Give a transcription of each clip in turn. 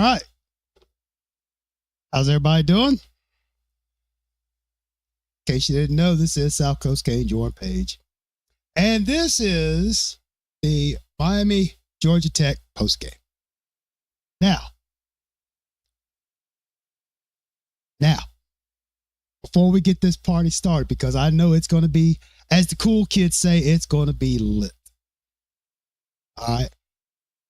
right. How's everybody doing? In case you didn't know, this is South Coast Kane Jordan Page. And this is the Miami Georgia Tech postgame. Now, before we get this party started, because I know it's going to be, as the cool kids say, it's going to be lit. All right.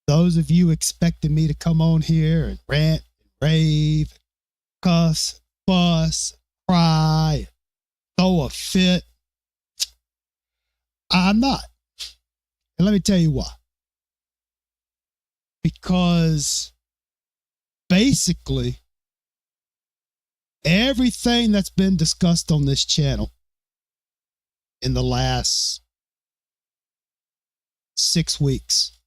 Those of you expecting me to come on here and rant, rave, cuss, fuss, cry, throw a fit, I'm not. And let me tell you why. Because basically, everything that's been discussed on this channel in the last 6 weeks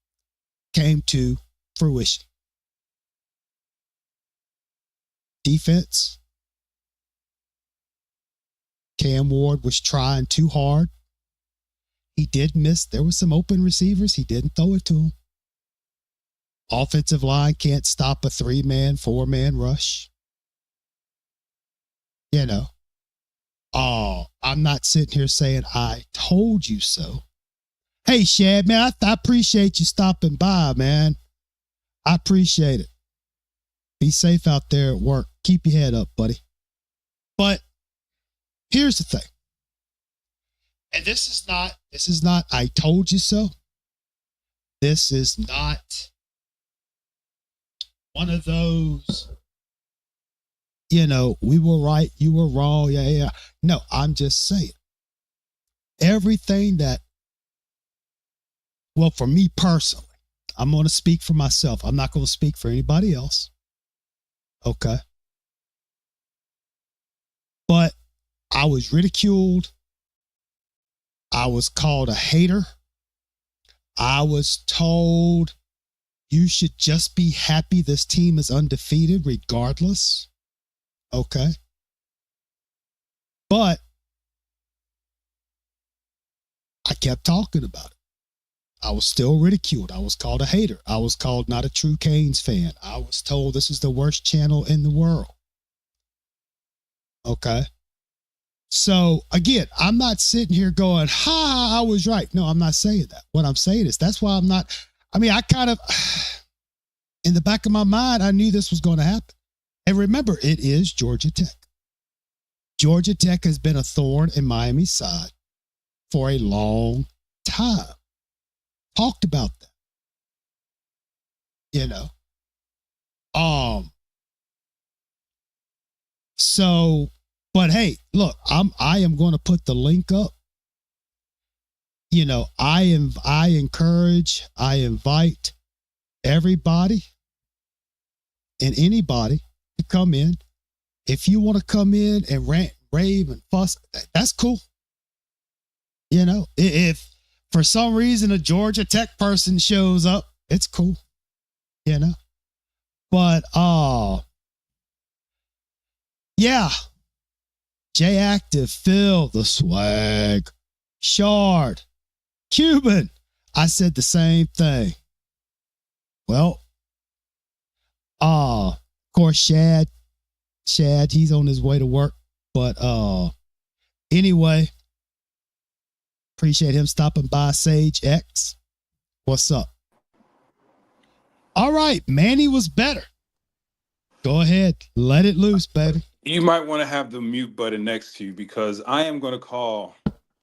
came to fruition. Defense. Cam Ward was trying too hard. He did miss. There were some open receivers. He didn't throw it to them. Offensive line can't stop a 3-man, 4-man rush. You know. Oh, I'm not sitting here saying I told you so. Hey, Shad, man, I appreciate you stopping by, man. I appreciate it. Be safe out there at work. Keep your head up, buddy. But here's the thing. And this is not, I told you so. This is not one of those, you know, we were right, you were wrong. Yeah. No, I'm just saying. Everything that, well, for me personally, I'm going to speak for myself. I'm not going to speak for anybody else. Okay. But I was ridiculed. I was called a hater. I was told you should just be happy this team is undefeated regardless. Okay. But I kept talking about it. I was still ridiculed. I was called a hater. I was called not a true Canes fan. I was told this is the worst channel in the world. Okay. So again, I'm not sitting here going, I was right. No, I'm not saying that. What I'm saying is that's why I'm not, I kind of, in the back of my mind, I knew this was going to happen. And remember, it is Georgia Tech. Georgia Tech has been a thorn in Miami's side for a long time. Talked about that. You know. So, but hey, look, I am going to put the link up. You know, I encourage, I invite everybody and anybody to come in. If you want to come in and rant, rave, and fuss, that's cool. You know, if for some reason a Georgia Tech person shows up, it's cool. You know. But yeah. J Active, Phil, the swag, Shard, Cuban. I said the same thing. Well, of course, Shad, he's on his way to work. But anyway, appreciate him stopping by. Sage X, what's up? All right, Manny was better. Go ahead, let it loose, baby. You might want to have the mute button next to you because I am going to call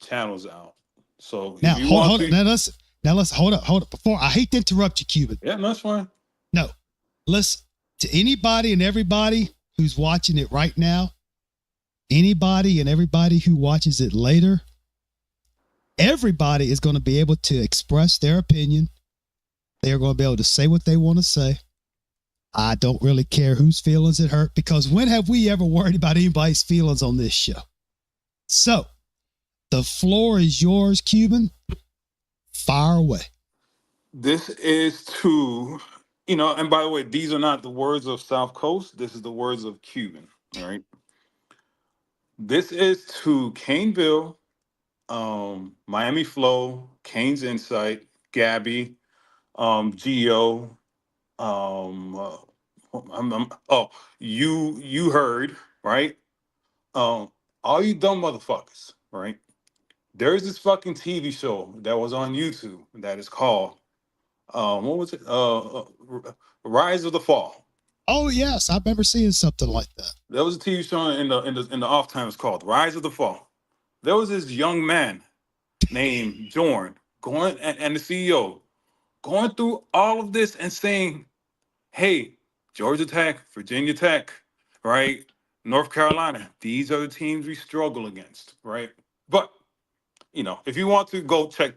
channels out. So now, if you hold to, on. Now let's hold up. Before I hate to interrupt you, Cuban. Yeah, that's fine. No, listen to anybody and everybody who's watching it right now. Anybody and everybody who watches it later. Everybody is going to be able to express their opinion. They are going to be able to say what they want to say. I don't really care whose feelings it hurt because when have we ever worried about anybody's feelings on this show? So, the floor is yours, Cuban. Fire away. This is to, and by the way, these are not the words of South Coast. This is the words of Cuban, all right? This is to Caneville, Miami Flow, Canes Insight, Gabby, Geo, oh, you heard, right? All you dumb motherfuckers, right? There's this fucking TV show that was on YouTube that is called what was it? Rise of the Fall. Oh yes, I remember seeing something like that. There was a TV show in the off times called Rise of the Fall. There was this young man named Jorn going and the CEO going through all of this and saying, "Hey, Georgia Tech, Virginia Tech, right? North Carolina, these are the teams we struggle against, right?" But if you want to go check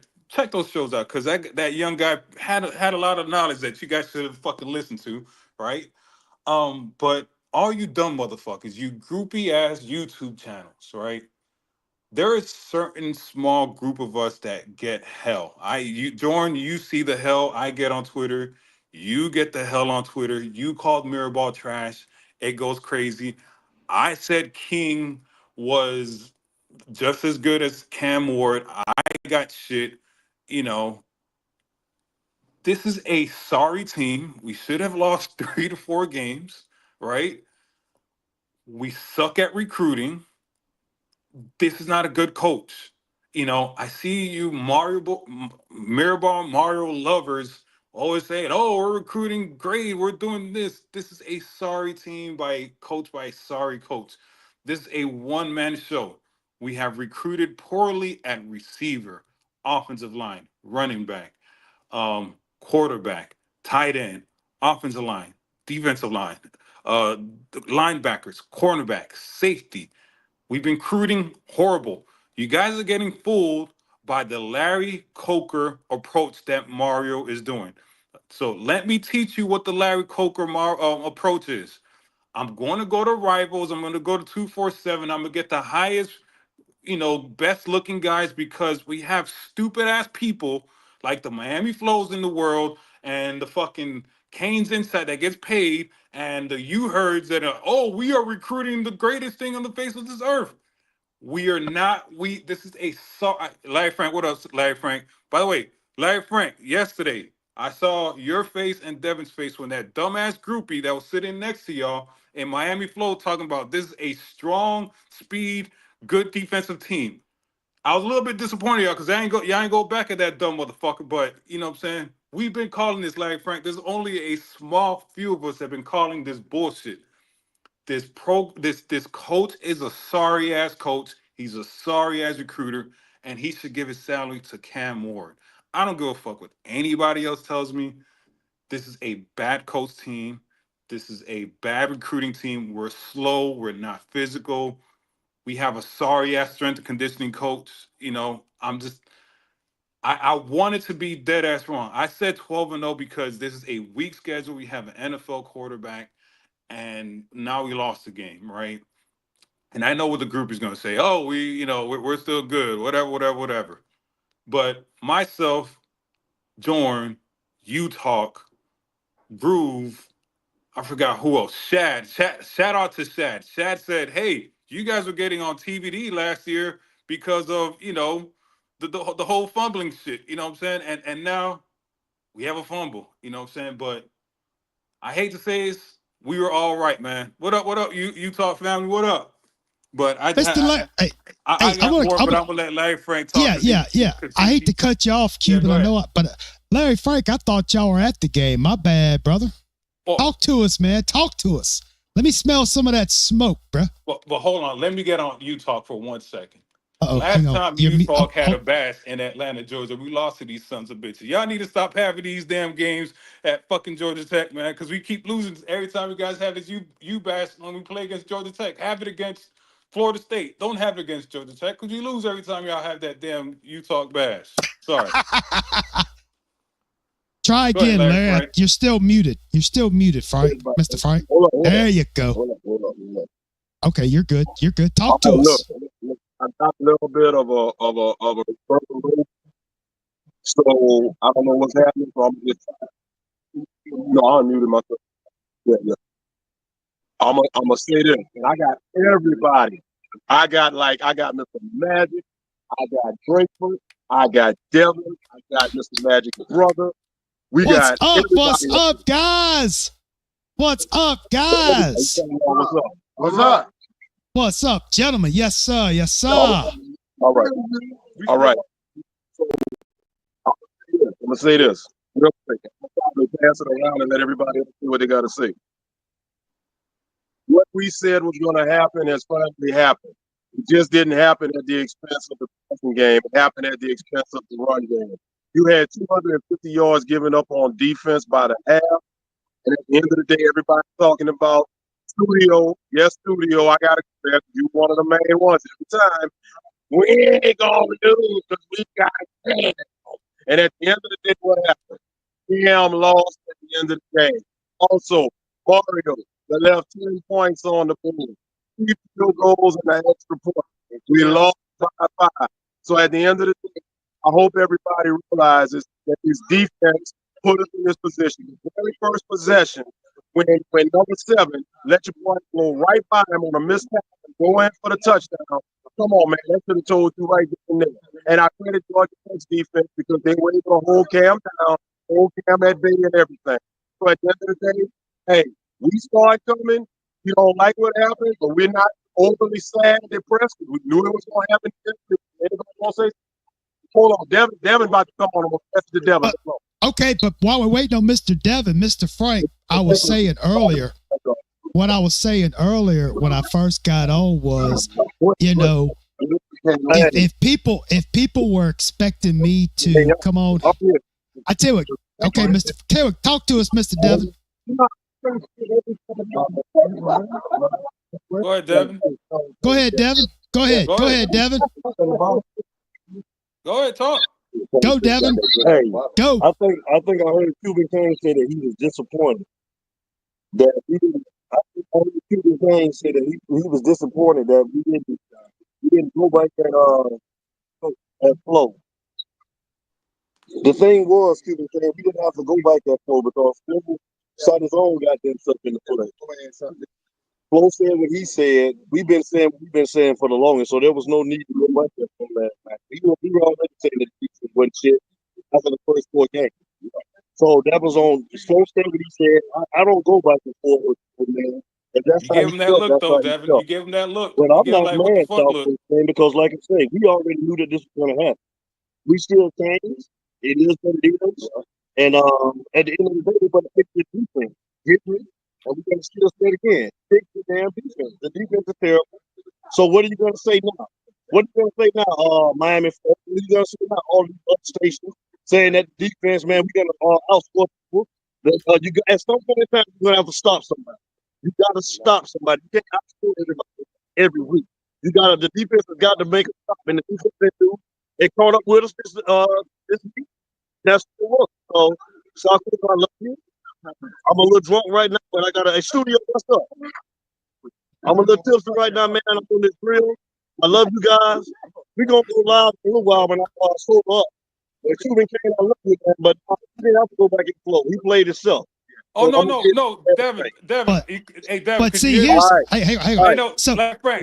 those shows out, because that young guy had a lot of knowledge that you guys should have fucking listened to, right? But all you dumb motherfuckers, you groupie ass YouTube channels, right? There is certain small group of us that get hell. Jordan, you see the hell I get on Twitter. You get the hell on Twitter. You called Mirrorball trash. It goes crazy. I said King was just as good as Cam Ward. I got shit. You know, this is a sorry team. We should have lost 3 to 4 games, right? We suck at recruiting. This is not a good coach. I see you Mirrorball Mario lovers always saying, "Oh, we're recruiting great. We're doing this." This is a sorry team coached by a sorry coach. This is a one-man show. We have recruited poorly at receiver, offensive line, running back, quarterback, tight end, offensive line, defensive line, uh, linebackers, cornerback, safety. We've been recruiting horrible. You guys are getting fooled by the Larry Coker approach that Mario is doing. So let me teach you what the Larry Coker approach is. I'm going to go to Rivals. I'm going to go to 247. I'm going to get the highest, best looking guys, because we have stupid ass people like the Miami Flows in the world and the fucking Canes Inside that gets paid, and the U Herds that are, "Oh, we are recruiting the greatest thing on the face of this earth." We are not. This is a Larry Frank. What else, Larry Frank? By the way, Larry Frank. Yesterday, I saw your face and Devin's face when that dumbass groupie that was sitting next to y'all in Miami Flow talking about this is a strong, speed, good defensive team. I was a little bit disappointed, y'all, because y'all ain't go back at that dumb motherfucker. But you know what I'm saying? We've been calling this, Larry Frank. There's only a small few of us that have been calling this bullshit. This coach is a sorry ass coach. He's a sorry ass recruiter, and he should give his salary to Cam Ward. I don't give a fuck what anybody else tells me. This is a bad coach team. This is a bad recruiting team. We're slow. We're not physical. We have a sorry ass strength and conditioning coach. I wanted to be dead ass wrong. I said 12-0 because this is a weak schedule. We have an NFL quarterback, and now we lost the game, right? And I know what the group is going to say. "Oh, we're still good, whatever, whatever, whatever." But myself, Jorn, you talk, Groove, I forgot who else. Shad. Shout out to Shad. Shad said, "Hey, you guys were getting on TVD last year because of the whole fumbling shit." You know what I'm saying? And now we have a fumble. You know what I'm saying? But I hate to say this, we were all right, man. What up? What up? You talk family. What up? But Mr. Hey, I I got want more, to. but I'm gonna let Larry Frank talk. Yeah. I hate to cut you off, Cuban. I know, but Larry Frank, I thought y'all were at the game. My bad, brother. Talk to us, man. Talk to us. Let me smell some of that smoke, bro. But hold on. Let me get on you talk for 1 second. Uh-oh, Last time you talk had a bash in Atlanta, Georgia. We lost to these sons of bitches. Y'all need to stop having these damn games at fucking Georgia Tech, man, because we keep losing every time you guys have this you bash when we play against Georgia Tech. Have it against Florida State. Don't have it against Georgia Tech, because you lose every time y'all have that damn you talk bash. Sorry. Try again, Larry. Frank. You're still muted. Frank. Mr. Frank. Hold on. There you go. Hold on. Okay, you're good. Talk to us. Look, I got a little bit of a so I don't know what's happening. So I'm just I unmuted myself. Yeah. I'm gonna say this, and I got everybody. I got Mr. Magic, I got Draper, I got Devin, I got Mr. Magic's brother. What's up, guys? What's up, guys? What's up? What's up? What's up, gentlemen? Yes, sir. Yes, sir. All right. All right. I'm gonna say this real quick. I'm gonna pass it around and let everybody else see what they gotta say. What we said was gonna happen has finally happened. It just didn't happen at the expense of the passing game. It happened at the expense of the run game. You had 250 yards given up on defense by the half. And at the end of the day, everybody's talking about Studio. Yes, Studio, I got to confess, you one of the main ones every time. We ain't going to lose because we got it. And at the end of the day, what happened? Cam lost at the end of the game. Also, Mario, that left 10 points on the board. 3 field goals and an extra point. We lost 5-5. So at the end of the day, I hope everybody realizes that this defense put us in this position. The very first possession, when number 7 let your boy go right by him on a missed tackle and go in for the touchdown. Come on, man. That should have told you right there. And I credit Georgia Tech's defense because they were able to hold Cam down, hold Cam at bay and everything. So at the end of the day, hey, we start coming. We don't like what happened, but we're not overly sad and depressed. We knew it was going to happen. Anybody want to say? Hold on. Devin about to come on. I'm going to pass it to Devin. Okay, but while we're waiting on Mr. Devin, Mr. Frank, I was saying earlier, what I was saying earlier when I first got on was, you know, if people were expecting me to come on, I tell you what, okay, Mr. Kerrick, talk to us, Mr. Devin. Go ahead, Devin. Go ahead, Devin. Go ahead. Go ahead, Devin. Go ahead, talk. Go, Devin. Hey, Go. I think I heard Cuban Kane say that he was disappointed. That he didn't. I think I heard Cuban Kane say that he was disappointed that we didn't go back at flow. The thing was, Cuban Kane, we didn't have to go back that flow because Flo shot his own goddamn stuff in the play. Flo said what he said. We've been saying what we've been saying for the longest, so there was no need to go back that flow last night. We were already saying that the defense wasn't shit after the first 4 games. So that was on Flo said what he said. I don't go back and forth with man. If that's You how gave he him that felt, look, that's though, how he Devin. felt. You gave him that look. But You I'm gave him not like, what the mad, fuck South look. man, because like I say, we already knew that this was going to happen. We still changed. It is what it is. And at the end of the day, we're going to fix the defense. Get me? And we're going to still say it again. Fix the damn defense. The defense is terrible. So what are you going to say now? What are you going to say now, Miami? What are you going to say now? All these other stations saying that defense, man, we're going to outscore people. At some point in time, you're going to have to stop somebody. You got to stop somebody. You can't outscore everybody every week. The defense has got to make a stop. And the defense they do, they caught up with us this week. That's the work. So, I love you. I'm a little drunk right now, but I got a studio. What's up? I'm a little tipsy right now, man. I'm on this grill. I love you guys. We're going to go live for a little while when I sober up. But Cuban Kane, I love you, man. But he didn't have to go back and flow. He played himself. Oh, So no, Devin. Hey, Devin. But could see, you hear here's me? hey, Hey, no, so let Frank,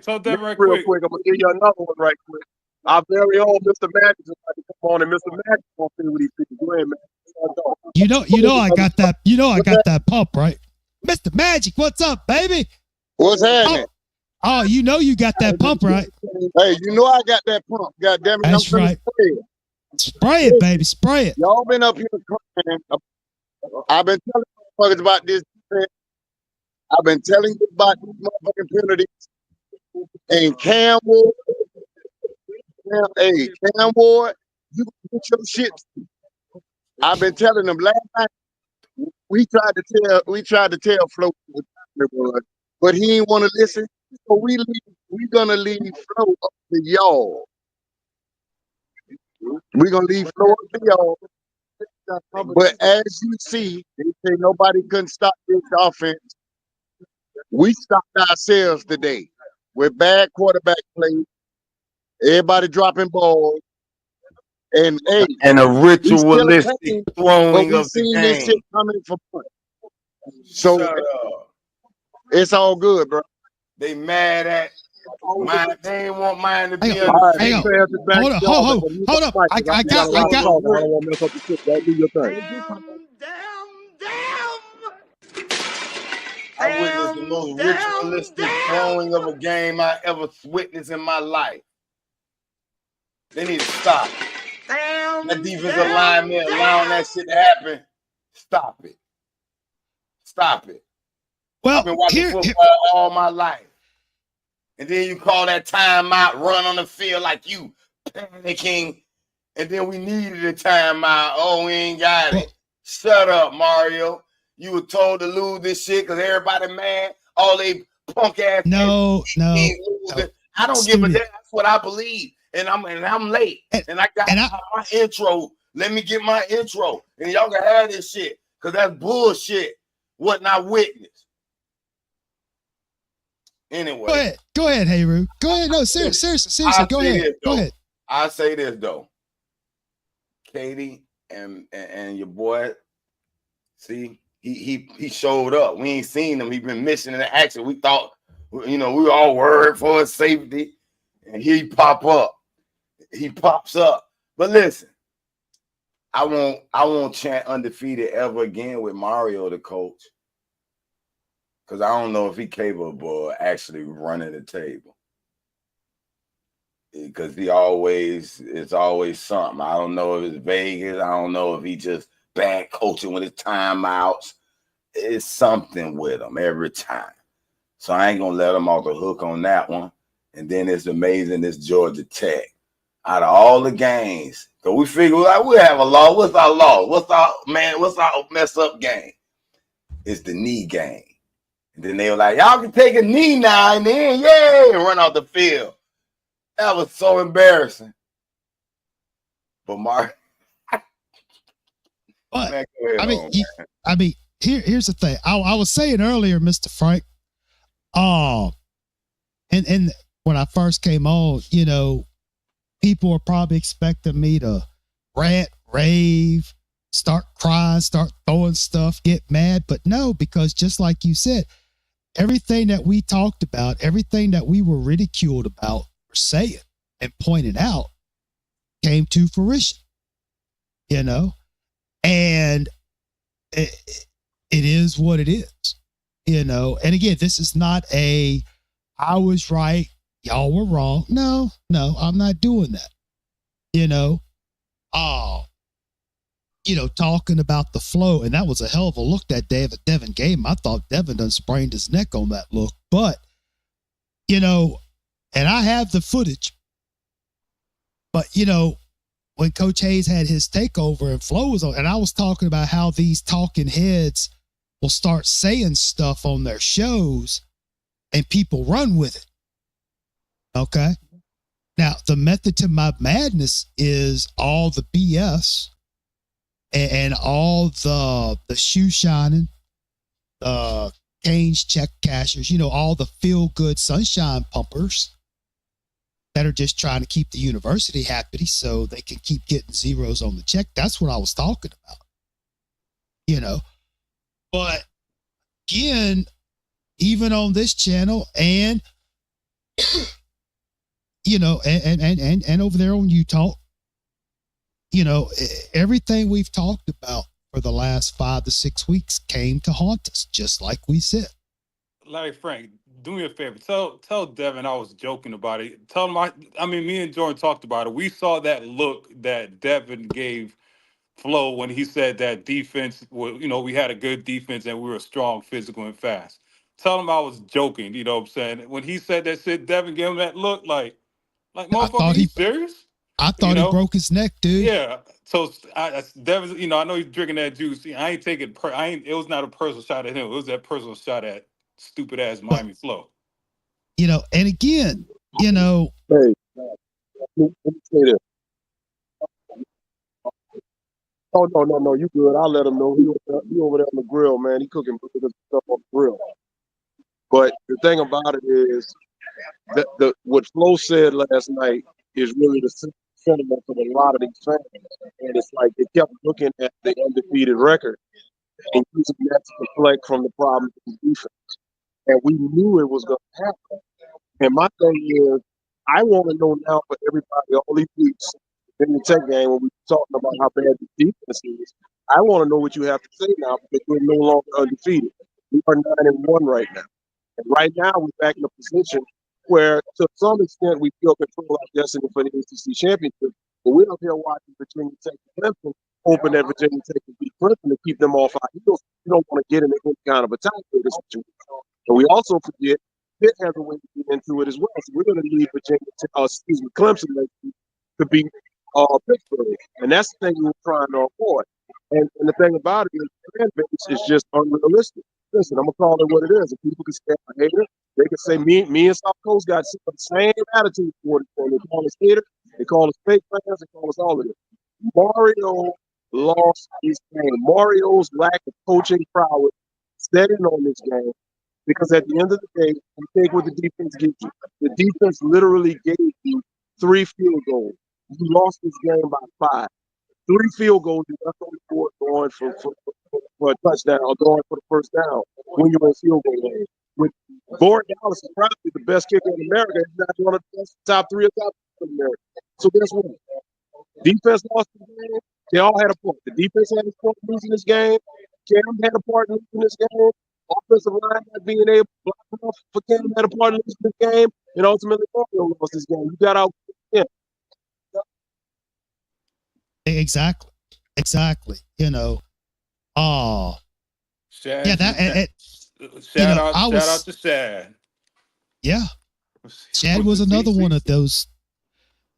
tell Devin right real quick. quick. I'm gonna give you another one right quick. Our very own Mr. Magic is about to come on, and Mr. Magic gonna see what he thinks. Go ahead, man. I got that. I got that pump, right? Mr. Magic, what's up, baby? What's happening? Oh, you got that pump, right? Hey, you know I got that pump. God damn it, That's I'm finna right. say it. Spray it, baby. Spray it. Y'all been up here crying. I've been telling motherfuckers about this. I've been telling you about these motherfucking penalties. And Cam Ward, Cam Ward, you get your shit. I've been telling them last night. We tried to tell Flo, but he didn't want to listen. So we gonna leave Flo up to y'all. We're gonna leave Flo up to y'all. But as you see, they say nobody couldn't stop this offense. We stopped ourselves today with bad quarterback play. Everybody dropping balls. And hey, and a we still ritualistic playing, but throwing we of the seen this game. shit coming for fun. So it's all good, bro. They mad at mine. They ain't want mine to be Hang on. All undefeated. right, pass it back Hold to up, y'all, hold but you up. got I a got lot of I talk. I don't want to mess up the shit. Go do your thing. Damn. most ritualistic throwing of a game I ever witnessed in my life. They need to stop. That defensive lineman allowing that shit to happen. Stop it. Stop it. Well, I've been watching football all my life. And then you call that timeout, run on the field like you panicking. And then we needed a timeout. Oh, we ain't got it. Shut up, Mario. You were told to lose this shit because everybody mad. All they punk ass. No. I don't give a damn. That's what I believe. And I'm late. And I got my intro. Let me get my intro. And y'all can have this shit. Because that's bullshit. What I witnessed. Anyway. Go ahead, Heru. Go ahead. No, seriously. Go ahead. I say this though. Katie and your boy, see, he showed up. We ain't seen him. He been missing in the action. We thought, we were all worried for his safety. And he pop up. He pops up. But listen, I won't chant undefeated ever again with Mario, the coach. Because I don't know if he capable of actually running the table. Because it's always something. I don't know if it's Vegas. I don't know if he just bad coaching with his timeouts. It's something with him every time. So I ain't going to let him off the hook on that one. And then it's amazing this Georgia Tech. Out of all the games, because we figure like we have a law. What's our law? What's our mess up game? It's the knee game. And then they were like, y'all can take a knee now and then, yay, and run off the field. That was so embarrassing. But Mark, but I mean, here's the thing. I was saying earlier, Mr. Frank, and when I first came on, people are probably expecting me to rant, rave, start crying, start throwing stuff, get mad. But no, because just like you said, everything that we talked about, everything that we were ridiculed about or saying and pointed out came to fruition, and it is what it is, and again, this is not I was right, y'all were wrong. No, I'm not doing that. Talking about the flow, and that was a hell of a look that Devin gave him. I thought Devin done sprained his neck on that look, but and I have the footage, but when Coach Hayes had his takeover and Flo was on, and I was talking about how these talking heads will start saying stuff on their shows and people run with it. Okay. Now, the method to my madness is all the BS and all the shoe shining, Canes check cashers, all the feel good sunshine pumpers that are just trying to keep the university happy so they can keep getting zeros on the check. That's what I was talking about. But again, even on this channel and and over there on Utah, everything we've talked about for the last 5 to 6 weeks came to haunt us, just like we said. Larry Frank, do me a favor. Tell Devin I was joking about it. Tell him me and Jordan talked about it. We saw that look that Devin gave Flo when he said that defense, we had a good defense and we were strong, physical, and fast. Tell him I was joking, you know what I'm saying? When he said that shit, Devin gave him that look like motherfucker, are you serious? I thought he broke his neck, dude. Yeah. So Devin, I know he's drinking that juice. I ain't taking it was not a personal shot at him. It was that personal shot at stupid ass Miami Flo. And again, Hey, let me say this. Oh, no, you good. I'll let him know. He over there on the grill, man. He cooking burgers and stuff on the grill. But the thing about it is that what Flo said last night is really the sentiment of a lot of these fans. And it's like they kept looking at the undefeated record and using that to deflect from the problems of the defense. And we knew it was going to happen. And my thing is, I want to know now for everybody, all these weeks in the Tech game when we're talking about how bad the defense is, I want to know what you have to say now because we're no longer undefeated. We are 9-1 right now. And right now, we're back in a position where, to some extent, we still control our destiny for the ACC championship. But we're up here watching Virginia Tech and Clemson, hoping that Virginia Tech can beat Clemson to keep them off our heels. We don't want to get into any kind of a tiebreaker situation. And we also forget Pitt has a way to get into it as well. So we're going to need Clemson to beat Pittsburgh. And that's the thing we were trying to avoid. And the thing about it is, the fan base is just unrealistic. Listen, I'm gonna call it what it is. If people can say I'm a hater, they can say me and South Coast got the same attitude toward it. They call us haters, they call us fake fans, they call us all of it. Mario lost his game. Mario's lack of coaching prowess set in on this game because at the end of the day, you take what the defense gives you. The defense literally gave you 3 field goals. You lost this game by 5. 3 field goals, you left on the board going for a touchdown or going for the first down when you're in field goal range. With Gordon Dallas is probably the best kicker in America. He's not one of the best, top 3 or top 4 in America. So guess what? Defense lost the game. They all had a part. The defense had a part in losing this game. Cam had a part in losing this game. Offensive line not being able to block enough for Cam had a part in losing this game. And ultimately, Mario lost this game. You got out. Yeah. Exactly. You know, Shad, yeah, that shout out to Shad. Yeah, Shad was another one of those.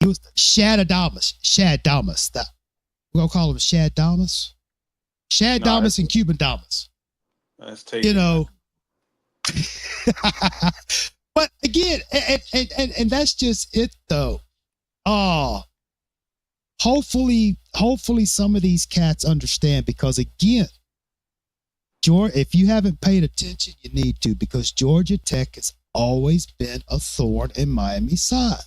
He was Shadadamas. That we're gonna call him Shaddamas. Shaddamas and Cuban Damas. That's taken. You know, but again, and that's just it though. Hopefully some of these cats understand, because again, Georgia, if you haven't paid attention, you need to, because Georgia Tech has always been a thorn in Miami's side.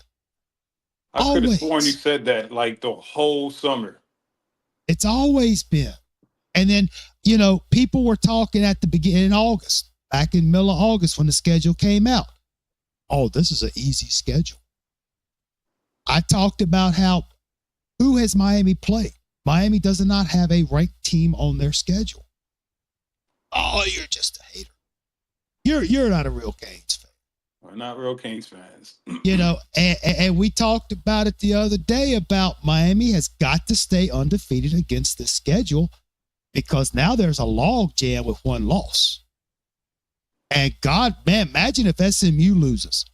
I could have sworn you said that like the whole summer. It's always been. And then, you know, people were talking at the beginning in August, back in middle of August when the schedule came out. Oh, this is an easy schedule. I talked about who has Miami played? Miami does not have a ranked team on their schedule. Oh, you're just a hater. You're not a real Canes fan. We're not real Canes fans. You know, and we talked about it the other day about Miami has got to stay undefeated against this schedule, because now there's a log jam with 1 loss. And God, man, imagine if SMU loses.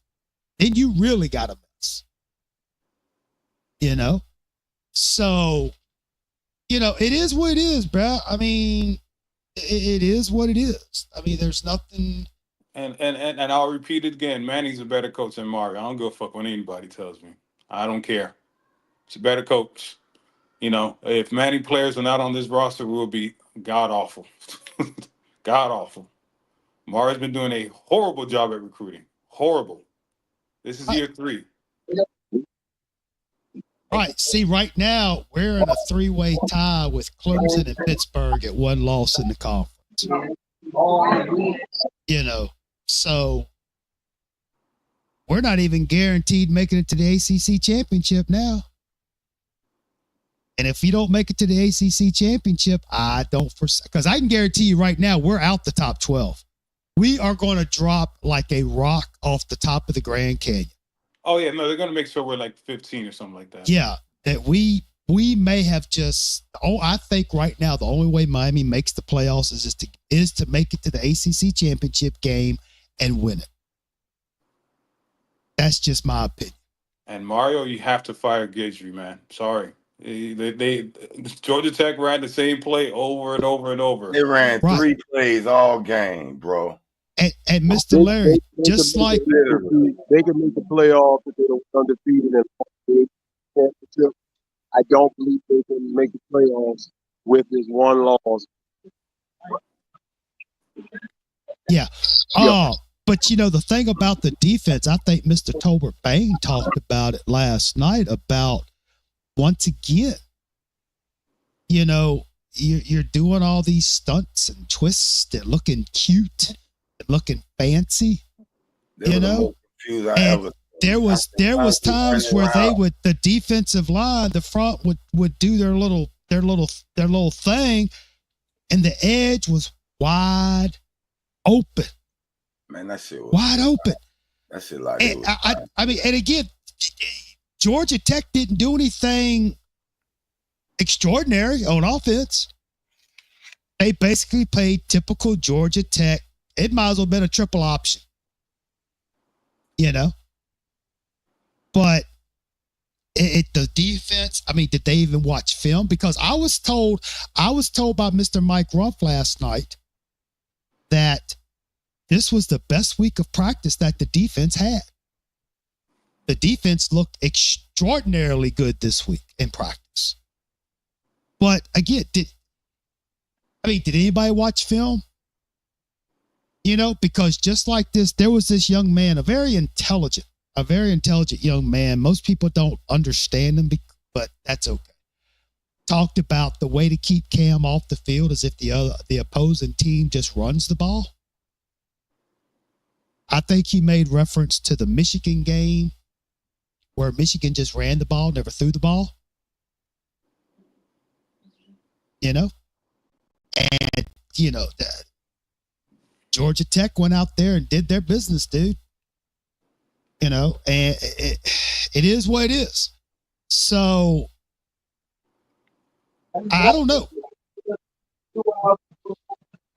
Then you really got a mess. You know? So, you know, it is what it is, bro. I mean, it is what it is. I mean, there's nothing. And I'll repeat it again. Manny's a better coach than Mario. I don't give a fuck what anybody tells me. I don't care. He's a better coach. You know, if Manny players are not on this roster, we'll be god awful. God awful. Mario's been doing a horrible job at recruiting. Horrible. This is year 3. Right. See, right now, we're in a 3-way tie with Clemson and Pittsburgh at 1 loss in the conference. You know, so we're not even guaranteed making it to the ACC championship now. And if you don't make it to the ACC championship, I don't foresee, because I can guarantee you right now, we're out the top 12. We are going to drop like a rock off the top of the Grand Canyon. Oh, yeah. No, they're going to make sure we're like 15 or something like that. Yeah. That we may have just, I think right now, the only way Miami makes the playoffs is to make it to the ACC championship game and win it. That's just my opinion. And Mario, you have to fire Guidry, man. Sorry. They Georgia Tech ran the same play over and over and over. They ran 3 plays all game, bro. And Mr. Larry, just like they can make the playoffs if they're undefeated in championship. I don't believe they can make the playoffs with this 1 loss. Yeah. But you know, the thing about the defense, I think Mr. Tolbert Bain talked about it last night about, once again, you know, you're doing all these stunts and twists. They're looking cute, they're looking fancy, you know. And there was times where the defensive line, the front would do their little thing, and the edge was wide open. Man, that shit was wide open. That shit like And I mean, and again, Georgia Tech didn't do anything extraordinary on offense. They basically played typical Georgia Tech. It might as well have been a triple option, But the defense. I mean, did they even watch film? Because I was told by Mr. Mike Rumph last night that this was the best week of practice that the defense had. The defense looked extraordinarily good this week in practice. But again, did anybody watch film? Because just like this, there was this young man, a very intelligent young man. Most people don't understand him, but that's okay. Talked about the way to keep Cam off the field as if the opposing team just runs the ball. I think he made reference to the Michigan game where Michigan just ran the ball, never threw the ball. And Georgia Tech went out there and did their business, dude. And it is what it is. So I don't know.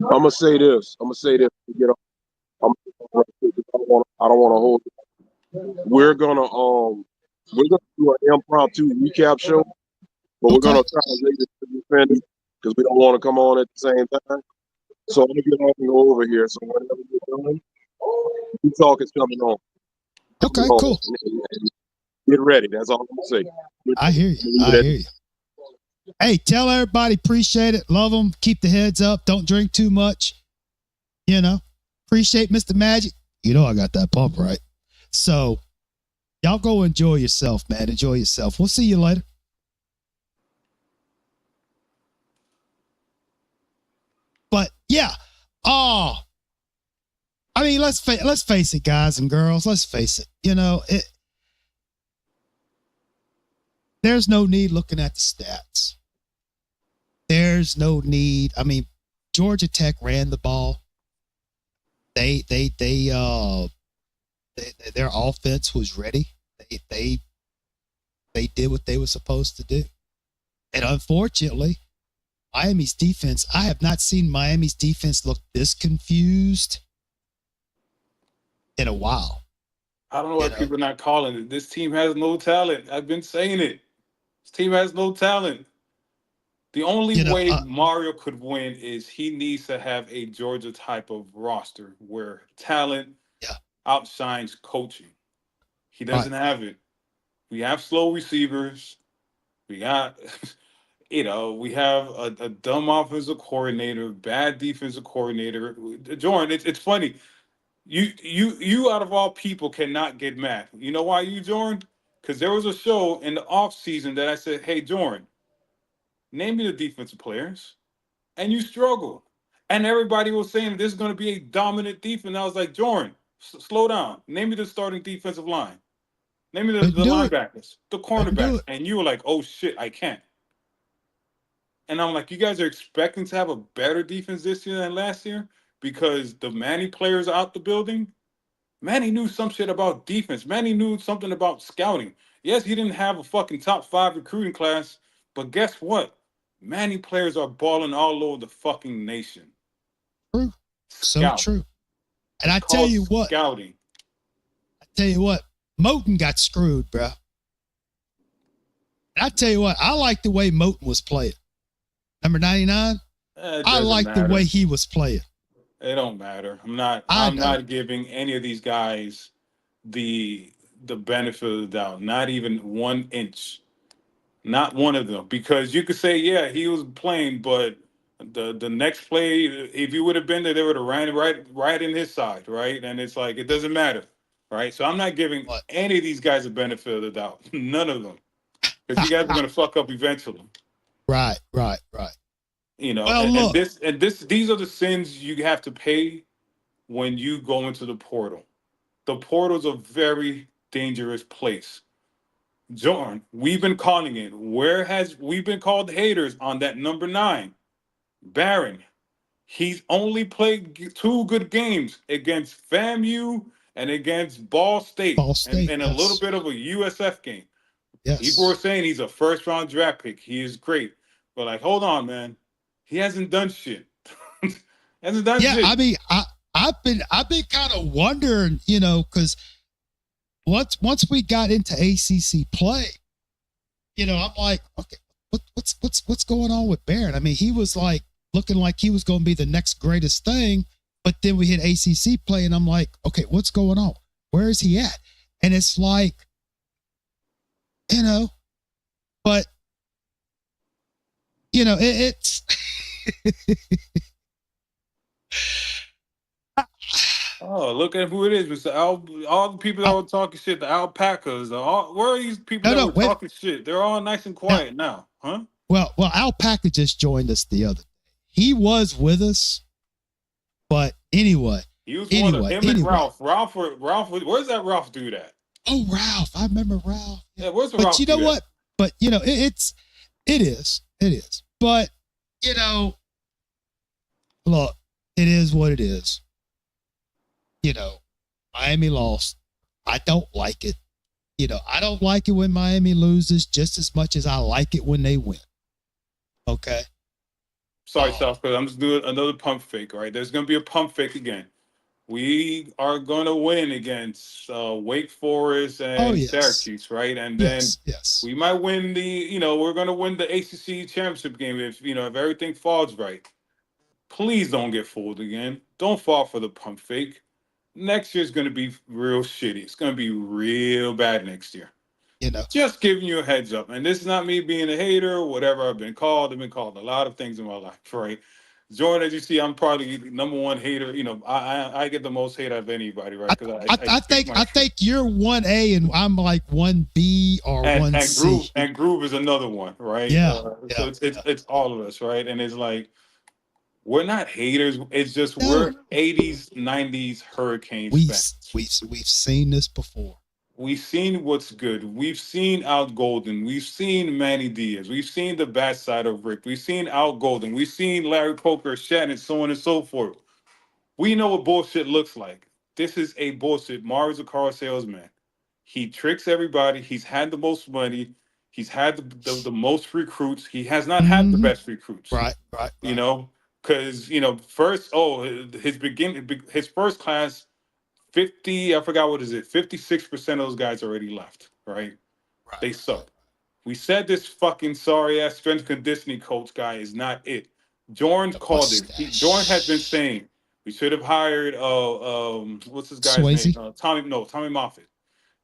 I'm gonna say this. To get off. I don't want to hold it. We're gonna do an impromptu recap show, but we're gonna try to make it defending because we don't want to come on at the same time. So I'm gonna get off and go over here. So whenever you're done, the talk is coming on. Okay, cool. Get ready. That's all I'm gonna say. I hear you. Hey, tell everybody, appreciate it, love them, keep the heads up, don't drink too much. Appreciate Mr. Magic. I got that pump right. So y'all go enjoy yourself, man. Enjoy yourself. We'll see you later. But yeah, I mean, let's face it, guys and girls. Let's face it. There's no need looking at the stats. There's no need. I mean, Georgia Tech ran the ball. Their offense was ready. They did what they were supposed to do. And unfortunately, Miami's defense, I have not seen Miami's defense look this confused in a while. I don't know why people are not calling it. This team has no talent. I've been saying it. This team has no talent. The only way Mario could win is he needs to have a Georgia type of roster where talent outshines coaching. He doesn't have it. We have slow receivers. We got, we have a dumb offensive coordinator, bad defensive coordinator. Jordan, it's funny. You out of all people cannot get mad. You know why Jordan? Because there was a show in the off season that I said, hey, Jordan, name me the defensive players. And you struggle. And everybody was saying this is going to be a dominant defense. I was like, Jordan, slow down. Name me the starting defensive line. Name me the linebackers, the cornerbacks. And you were like, oh, shit, I can't. And I'm like, you guys are expecting to have a better defense this year than last year because the Manny players are out the building? Manny knew some shit about defense. Manny knew something about scouting. Yes, he didn't have a fucking top 5 recruiting class, but guess what? Manny players are balling all over the fucking nation. True. So true. And I tell you what. Scouting. I tell you what. Moton got screwed, bro. And I tell you what. I like the way Moton was playing. Number 99. I like the way he was playing. It don't matter. I'm not giving any of these guys the benefit of the doubt. Not even 1 inch. Not one of them. Because you could say, yeah, he was playing, but the next play, if he would have been there, they would have ran right in his side, right? And it's like, it doesn't matter, right? So I'm not giving any of these guys the benefit of the doubt. None of them. Because you guys are going to fuck up eventually. Right. These are the sins you have to pay when you go into the portal. The portal's a very dangerous place. Jordan, we've been calling it. We've been called haters on that number 9, Barron. He's only played 2 good games against FAMU and against Ball State, Ball State, and a little yes. bit of a USF game. People are Yes. saying he's a first round draft pick. He is great. But like, hold on, man. He hasn't done shit. Hasn't done Yeah, shit. I mean, I've been kind of wondering, because once we got into ACC play, I'm like, okay, what's going on with Barron? I mean, he was like looking like he was going to be the next greatest thing, but then we hit ACC play, and I'm like, okay, what's going on? Where is he at? And it's like, but it's. Oh, look at who it is, Mr. All the people that were talking shit, the alpacas. Where are these people that were talking shit? They're all nice and quiet now, huh? Well, Alpaca just joined us the other day. He was with us, but anyway. He was one of him and Ralph. Ralph, where's that Ralph dude at? Oh, Ralph. I remember Ralph. Yeah, where's the But Ralph you know dude what? at? But, it is. But, look, it is what it is. Miami lost. I don't like it. I don't like it when Miami loses just as much as I like it when they win. Okay? Sorry, South, because I'm just doing another pump fake, right? There's going to be a pump fake again. We are going to win against Wake Forest and Syracuse, right? And then we might win we're going to win the ACC championship game if everything falls right. Please don't get fooled again. Don't fall for the pump fake. Next year's going to be real shitty. It's going to be real bad next year. Just giving you a heads up. And this is not me being a hater or whatever I've been called. I've been called a lot of things in my life, right? Jordan, as you see, I'm probably the number one hater. I get the most hate out of anybody, right? Because I think you're 1A and I'm like 1B or 1C. And Groove is another one, right? So it's all of us, right? And it's like, we're not haters. It's just we're 80s, 90s Hurricanes fans. We've seen this before. We've seen what's good. We've seen Al Golden. We've seen Manny Diaz. We've seen the bad side of Rick. We've seen Al Golden. We've seen Larry Poker, Shannon, so on and so forth. We know what bullshit looks like. This is a bullshit. Mario's a car salesman. He tricks everybody. He's had the most money. He's had the most recruits. He has not had the best recruits. Right. Because, his first class, 50, I forgot what is it, 56% of those guys already left, right? They suck. We said this fucking sorry-ass strength conditioning coach guy is not it. Jordan called it. Jordan had been saying, we should have hired, what's this guy's name? Tommy Moffitt.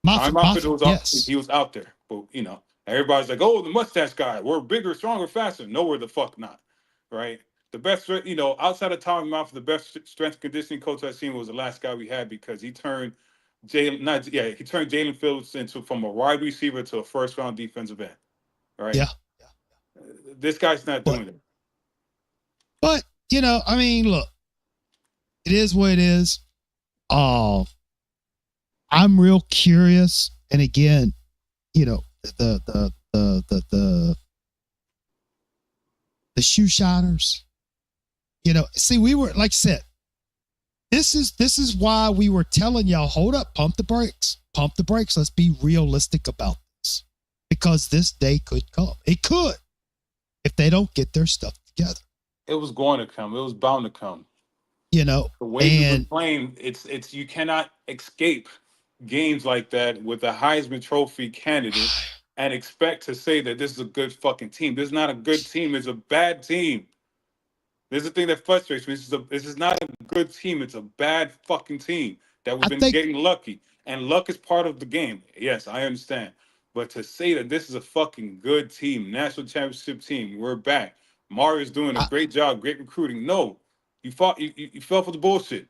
Tommy Moffitt was he was out there. But, everybody's like, oh, the mustache guy. We're bigger, stronger, faster. No, we're the fuck not, right? The best, outside of Tommy Moffitt, the best strength conditioning coach I've seen was the last guy we had because he turned Jalen Phillips from a wide receiver to a first-round defensive end, right? Yeah. This guy's not doing it. But look, it is what it is. I'm real curious, and again, the shoe shiners. See, we were, like I said, this is why we were telling y'all, hold up, pump the brakes. Let's be realistic about this, because this day could come. It could, if they don't get their stuff together. It was going to come. It was bound to come. The way we were playing, it's you cannot escape games like that with a Heisman Trophy candidate and expect to say that this is a good fucking team. This is not a good team. It's a bad team. This is the thing that frustrates me. This is not a good team. It's a bad fucking team that we've been getting lucky. And luck is part of the game. Yes, I understand. But to say that this is a fucking good team, national championship team, we're back. Mario's doing a great job, great recruiting. No, you fell for the bullshit.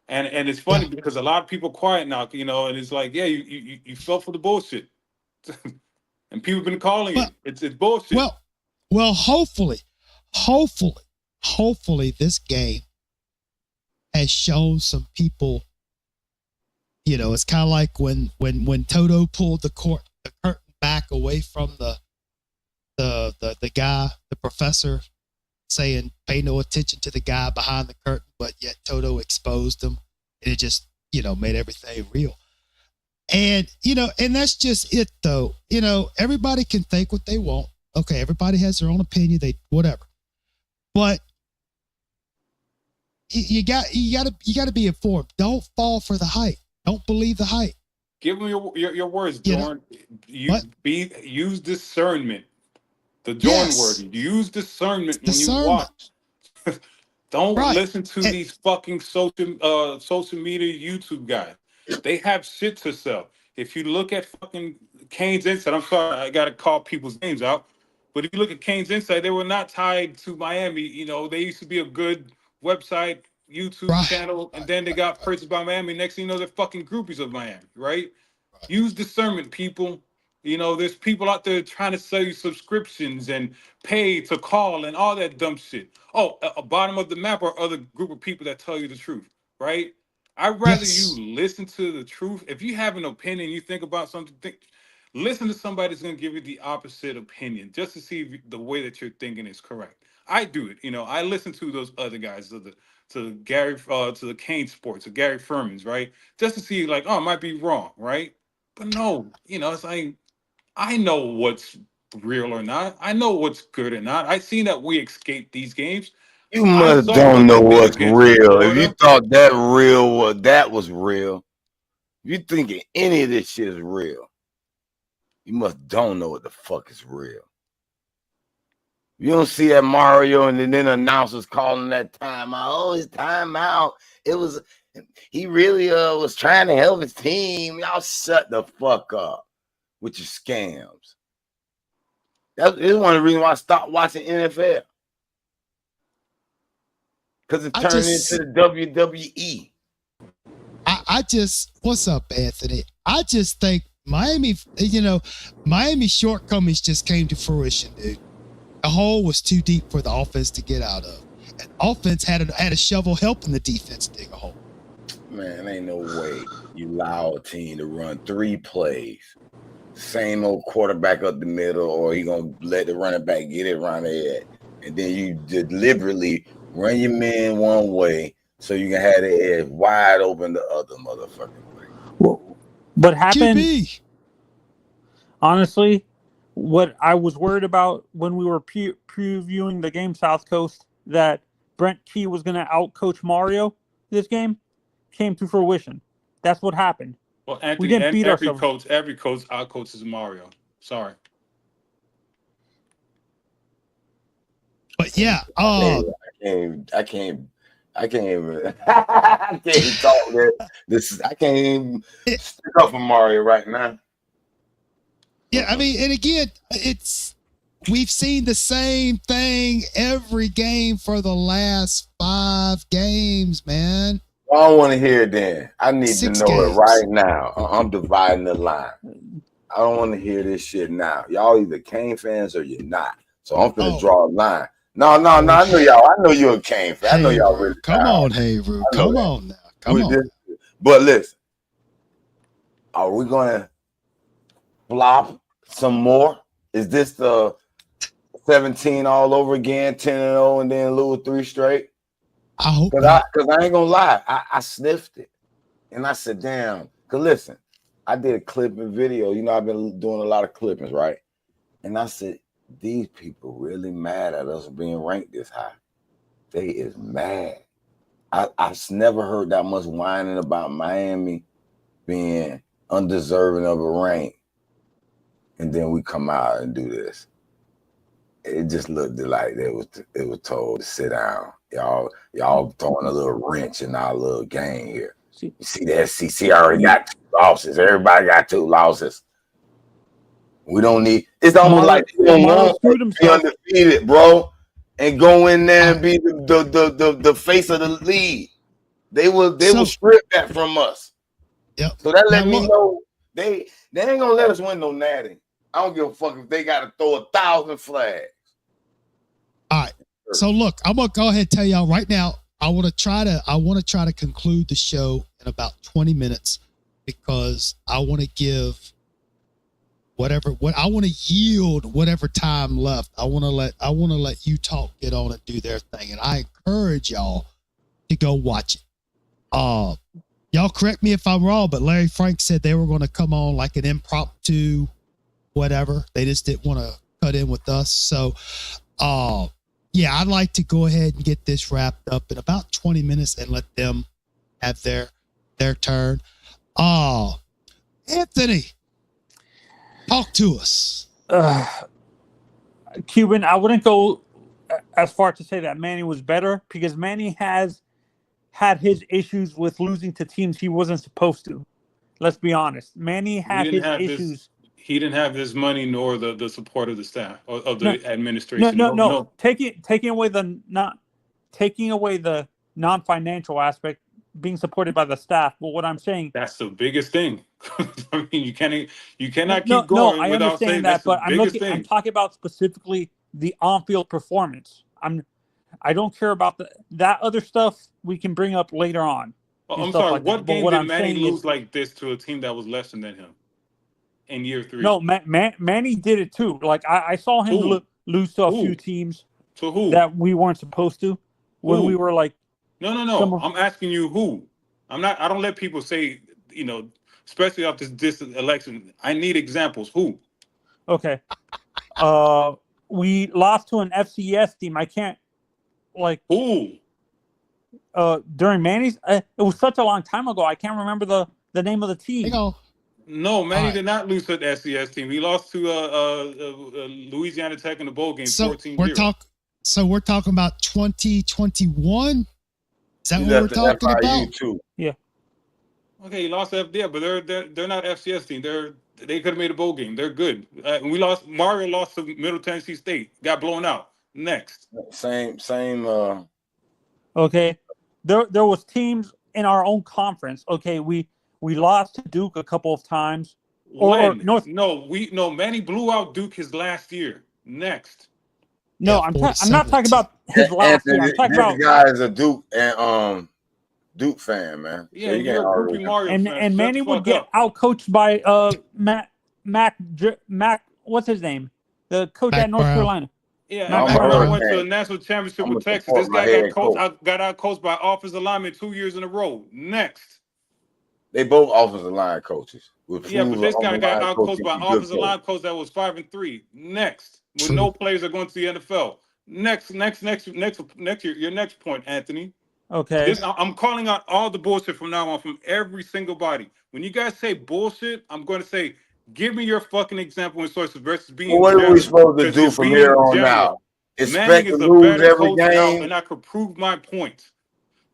And it's funny because a lot of people quiet now, and it's like, yeah, you fell for the bullshit. And people have been calling it. It's bullshit. Well, hopefully this game has shown some people, it's kind of like when Toto pulled the curtain back away from the guy, the professor, saying pay no attention to the guy behind the curtain, but yet Toto exposed him, and it just made everything real. And and that's just it, though. Everybody can think what they want. Okay, everybody has their own opinion. They whatever, but you got to be informed. Don't fall for the hype. Don't believe the hype. Give them your words, Jordan. Use discernment. The Jordan word. Use discernment when you watch. Don't listen to these fucking social media YouTube guys. They have shit to sell. If you look at fucking Kane's Insight, I'm sorry, I gotta call people's names out. But if you look at Kane's Insight, they were not tied to Miami. They used to be a good website, YouTube channel, and then they got purchased by Miami. Next thing you know, they're fucking groupies of Miami, right? Use discernment, people. There's people out there trying to sell you subscriptions and pay to call and all that dumb shit. Oh, a bottom of the map are other group of people that tell you the truth, right? I'd rather you listen to the truth. If you have an opinion, you think about something, listen to somebody that's going to give you the opposite opinion just to see if the way that you're thinking is correct. I do it. I listen to those other guys, to Gary, to the Kane Sports, to Gary Furman's, right? Just to see like, oh, I might be wrong, right? But no, it's like, I know what's real or not. I know what's good or not. I seen that we escaped these games. You must don't know what's real. If you thought that was real, if you thinking any of this shit is real, you must don't know what the fuck is real. You don't see that Mario and then announcers calling that timeout. Oh, it's timeout. He really was trying to help his team. Y'all shut the fuck up with your scams. That is one of the reasons why I stopped watching NFL. Because it turned into the WWE. What's up, Anthony? I just think Miami shortcomings just came to fruition, dude. The hole was too deep for the offense to get out of. And offense had a shovel helping the defense dig a hole. Man, ain't no way you allow a team to run 3 plays. Same old quarterback up the middle, or you gonna let the running back get it around the head. And then you deliberately run your man one way so you can have the edge wide open the other motherfucking way. Well, what happened? QB. Honestly, what I was worried about when we were previewing the game South Coast, that Brent Key was going to outcoach Mario this game, came to fruition. That's what happened. Well, Anthony, we didn't beat ourselves. Every coach outcoaches Mario. Sorry. But yeah, I can't even I can't talk this. I can't even stick up for Mario right now. Yeah, I mean, and again, we've seen the same thing every game for the last 5 games, man. I don't want to hear it then. I need 6 to know games. it right now. I'm dividing the line. I don't want to hear this shit now. Y'all either Kane fans or you're not. So I'm finna draw a line. No. I know y'all. I know you're a Kane fan. I know y'all really. Come on, Hayru. Come on now. Come on. But listen, are we gonna flop some more? Is this the 17 all over again, 10-0, and then lose 3 straight? I hope because I ain't gonna lie, I sniffed it and I said, damn. Cause listen, I did a clipping video. I've been doing a lot of clippings, right? And I said, these people really mad at us being ranked this high. They is mad. I've never heard that much whining about Miami being undeserving of a rank. And then we come out and do this. It just looked like it was told to sit down. Y'all throwing a little wrench in our little game here. You see the SEC already got 2 losses. Everybody got 2 losses. We don't need. It's almost like they don't want to be undefeated, bro, and go in there and be the face of the league. They will strip that from us. Yep. So that let me know they ain't gonna let us win no natty. I don't give a fuck if they got to throw 1,000 flags. All right. So look, I'm gonna go ahead and tell y'all right now. I want to try to conclude the show in about 20 minutes because I want to give what I want to yield whatever time left. I want to let Utah get on and do their thing, and I encourage y'all to go watch it. Y'all correct me if I'm wrong, but Larry Frank said they were going to come on like an impromptu, whatever. They just didn't want to cut in with us. So, yeah, I'd like to go ahead and get this wrapped up in about 20 minutes and let them have their turn. Anthony, talk to us. Cuban, I wouldn't go as far to say that Manny was better, because Manny has had his issues with losing to teams he wasn't supposed to. Let's be honest. Manny had his issues. He didn't have this money nor the support of the staff of the administration. No. Taking away the non-financial aspect, being supported by the staff. But what I'm saying, that's the biggest thing. I mean, you cannot keep going. No, I without saying understand that, but I'm talking about specifically the on-field performance. I don't care about that other stuff. We can bring up later on. I'm sorry. Like what game did Manny lose like this to a team that was less than him in year 3? No, Manny did it too. Like I saw him lose to a few teams that we weren't supposed to when we were like. No. I'm asking you who. I don't let people say, especially after this election. I need examples. Who? Okay. We lost to an FCS team. I can't. Like who? During Manny's, it was such a long time ago. I can't remember the name of the team. No, Manny did not lose to the FCS team. He lost to Louisiana Tech in the bowl game. 14-0. So we're talking about 2021. Is that what we're talking about? Too. Yeah. Okay, he lost to FDF, but they're not FCS team. They could have made a bowl game. They're good. Mario lost to Middle Tennessee State. Got blown out. Next. Same. Okay. There was teams in our own conference. Okay, we lost to Duke a couple of times. Manny blew out Duke his last year. Next. No, I'm not talking about his last year. I'm talking about guy is a Duke and Duke fan, man. Yeah, so you're a groupie Mario fan. And Manny would get outcoached by Mac. What's his name? The coach at North Carolina. Yeah, Mac Brown went to a national championship with Texas. This guy got out coached by offensive linemen 2 years in a row. Next. They both offensive line coaches. But this guy got out coached by offensive line coach that was 5-3. Next. With no players are going to the NFL. Next, your next point, Anthony. Okay. I'm calling out all the bullshit from now on from every single body. When you guys say bullshit, I'm going to say, give me your fucking example and sources versus being. What are we supposed to do from here on out? Expect to lose every game, and I could prove my point.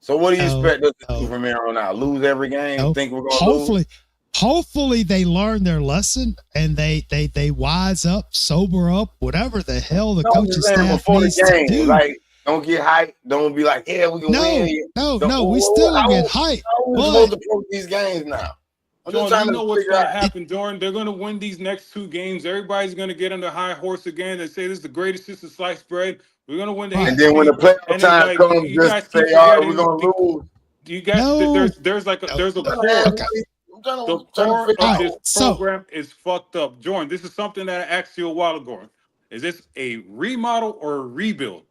So what do you expect us to do from here on out? Lose every game? Think we're going to lose? Hopefully they learn their lesson and they wise up, sober up, whatever the hell the coaching staff needs to do. Like, don't get hyped. Don't be like, yeah, we can win. No, we still don't get hyped. We're supposed to play these games now. Jordan, you know what's going to happen, Jordan? They're going to win these next 2 games. Everybody's going to get on the high horse again and say this is the greatest since the sliced bread. We're going to win the And then when the playoff time comes, just say, all right, we're going to lose. You guys, there's a core. The core of this program is fucked up. Jordan, this is something that I asked you a while ago. Is this a remodel or a rebuild?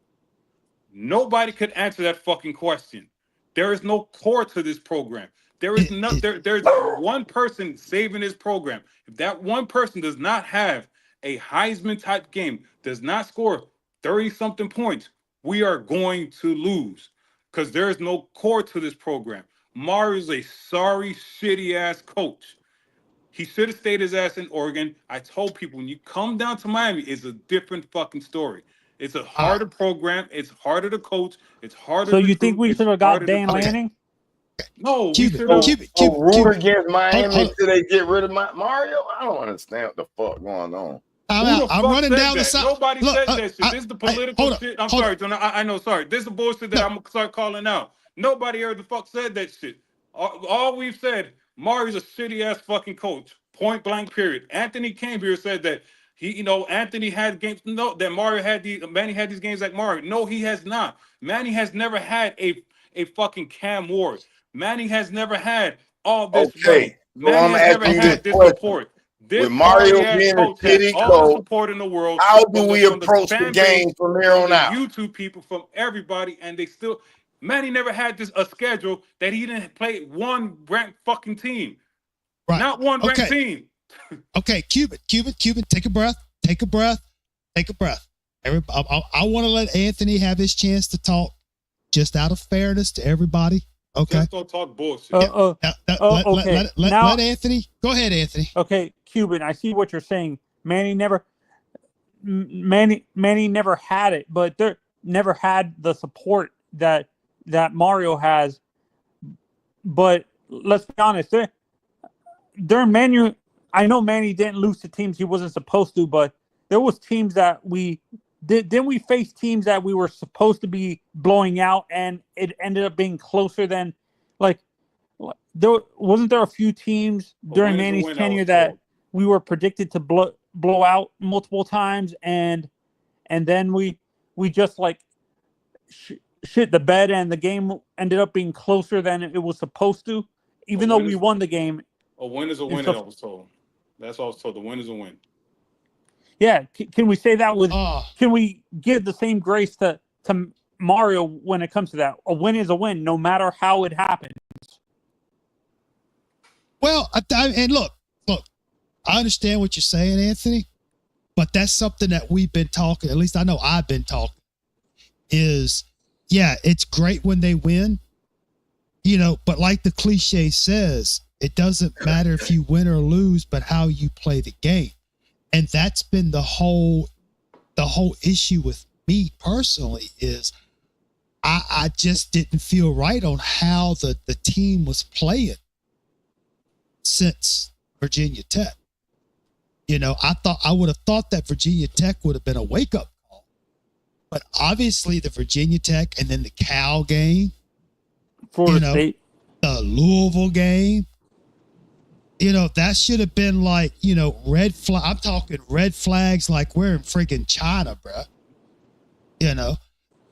Nobody could answer that fucking question. There is no core to this program. There is no there's one person saving this program. If that one person does not have a Heisman type game, does not score 30-something points, we are going to lose because there is no core to this program. Mario is a sorry, shitty ass coach. He should have stayed his ass in Oregon. I told people when you come down to Miami, it's a different fucking story. It's a harder program. It's harder to coach. It's harder. So you think we should have got Dan Lanning? No, root against Miami until they get rid of Mario. I don't understand what the fuck going on. I'm running down the side. Nobody said that shit. This is the political shit. I'm sorry, Jonah. I know. Sorry, this is the bullshit that I'm gonna start calling out. Nobody ever the fuck said that shit. All we've said, Mario's a shitty ass fucking coach. Point blank. Period. Anthony came here said that Anthony had games. No, that Manny had these games like Mario. No, he has not. Manny has never had a fucking Cam Ward. Manny has never had all this. Okay. Manny has never had this support. This With Mario sorry-ass being a coach has shitty all the coach, support in the world how do we from the approach the fan game base, from here from on the out? YouTube people, from everybody, and they still. Manny never had a schedule that he didn't play one ranked fucking team. Right. Not one ranked Okay. team. Okay, Cuban, take a breath. I want to let Anthony have his chance to talk, just out of fairness to everybody. Okay. Just don't talk bullshit. Okay. Let Anthony go ahead, Anthony. Okay, Cuban, I see what you're saying. Manny never had it, but they never had the support that Mario has. But let's be honest, during Manu, I know Manny didn't lose to teams he wasn't supposed to, but there was teams that didn't we face teams that we were supposed to be blowing out, and it ended up being closer than, like, there wasn't there a few teams during Manny's tenure that we were predicted to blow out multiple times, and then we just like shit the bed, and the game ended up being closer than it was supposed to, even though we won the game. A win is a win, I was told. That's what I was told. The win is a win. Yeah, can we say that with? Can we give the same grace to Mario when it comes to that? A win is a win, no matter how it happens. Well, and look, I understand what you're saying, Anthony, but that's something that we've been talking. At least I know I've been talking. Is, yeah, it's great when they win, but like the cliche says, it doesn't matter if you win or lose, but how you play the game. And that's been the whole issue with me personally is I just didn't feel right on how the team was playing since Virginia Tech. I would have thought that Virginia Tech would have been a wake-up call. But obviously the Virginia Tech and then the Cal game, Florida State, the Louisville game, that should have been like, red flag. I'm talking red flags like we're in freaking China, bro.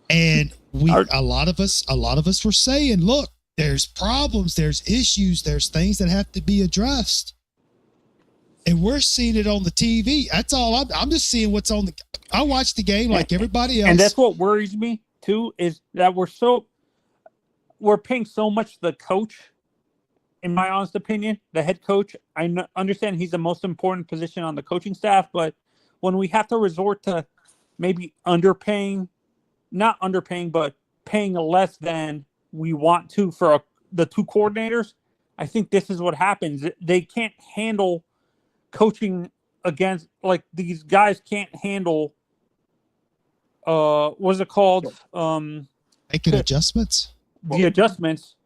And a lot of us were saying, look, there's problems, there's issues, there's things that have to be addressed. And we're seeing it on the TV. That's all. I'm just seeing what's on I watch the game like everybody else. And that's what worries me too, is that we're paying so much to the coach. In my honest opinion, the head coach, I understand he's the most important position on the coaching staff, but when we have to resort to maybe not underpaying, but paying less than we want to for the two coordinators, I think this is what happens. They can't handle coaching against, like, these guys can't handle, what's it called? Making adjustments? The adjustments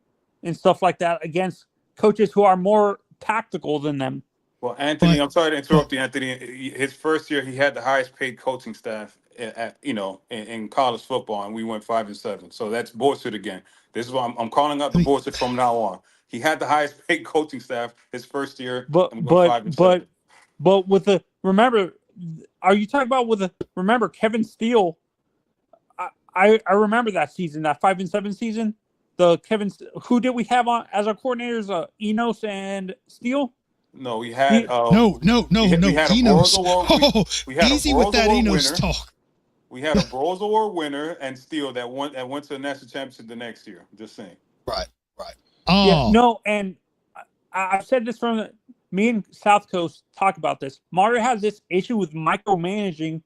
and stuff like that against coaches who are more tactical than them. Well, Anthony, I'm sorry to interrupt you, Anthony. His first year, he had the highest paid coaching staff in college football, and we went 5-7. So that's bullshit again. This is why I'm calling out the bullshit from now on. He had the highest paid coaching staff his first year. But with the, remember, are you talking about remember Kevin Steele? I remember that season, that 5-7 season. Who did we have on as our coordinators? Enos and Steele? No, we had no. Enos. We had easy with that Enos winner. talk. We had a Bros Award winner and Steele that went to the national championship the next year. Just saying. Right. Oh. Yeah, no, and I've said this from me and South Coast talk about this. Mario has this issue with micromanaging,